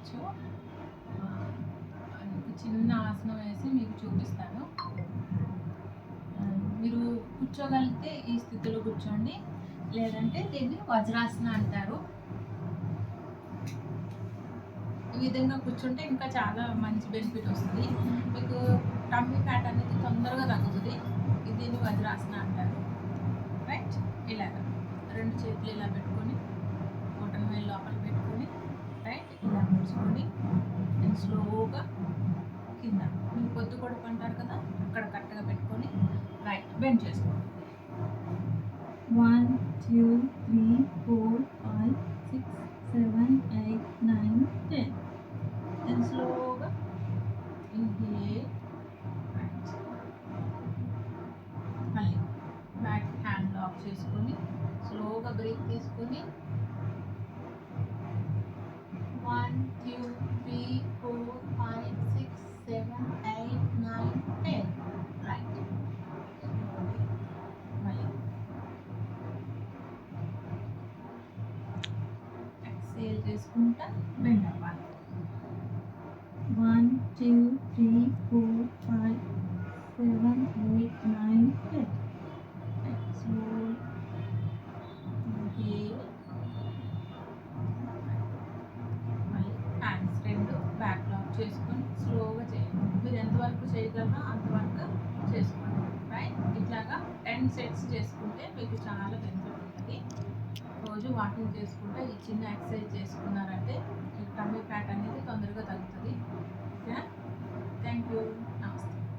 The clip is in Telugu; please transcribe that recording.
చేయొచ్చు. చిన్న ఆసనం వేసి మీకు చూపిస్తాను. మీరు కూర్చోగలిగితే ఈ స్థితిలో కూర్చోండి, లేదంటే దీన్ని వజ్రాసన అంటారు. ఈ విధంగా కూర్చుంటే ఇంకా చాలా మంచి బెనిఫిట్ వస్తుంది. మీకు టమ్మీ ఫ్యాట్ అనేది తొందరగా తగ్గుతుంది. దీన్ని వజ్రాసన అంటారు. రైట్, ఇలాగ 2 చేతులు ఇలా పెట్టుకొని బొటన వేలు లోపల పెట్టుకొని రైట్ ఇలా ముడుచుకొని స్లోగా కింద మీరు పొద్దు కొడుకు అంటారు కదా, అక్కడ కరెక్ట్గా పెట్టుకొని రైట్ బెండ్ చేసుకోండి. 1 2 3 4 5 6 7 8 9 10. దెన్ స్లోగా ఇన్హేల్, రైట్, మళ్ళీ బ్యాక్ హ్యాండ్ లాక్ చేసుకొని స్లోగా బ్రీత్ తీసుకొని 1 2 3 4 5 6 7 8 9 10. రైట్, మళ్ళీ ఎక్సేల్ చేసుకుంటా బెండ్ అవ్వాలి. 1 2 3 4 5 7 8 9 10. Slowly inhale, మళ్ళీ హ్యాండ్స్ 2 బ్యాక్ లాక్ చేసుకొని స్లోగా చేయండి. మీరు ఎంతవరకు చేయగలరో అంతవరకు చేసుకోండి. రైట్, ఇట్లాగా 10 సెట్స్ చేసుకుంటే మీకు చాలా బెనిఫిట్ ఉంటుంది. రోజు వాకింగ్ చేసుకుంటే ఈ చిన్న ఎక్సర్సైజ్ చేసుకున్నారంటే టమ్మీ ఫ్యాట్ అనేది తొందరగా తగ్గుతుంది. ఓకే, థ్యాంక్ యూ, నమస్తే.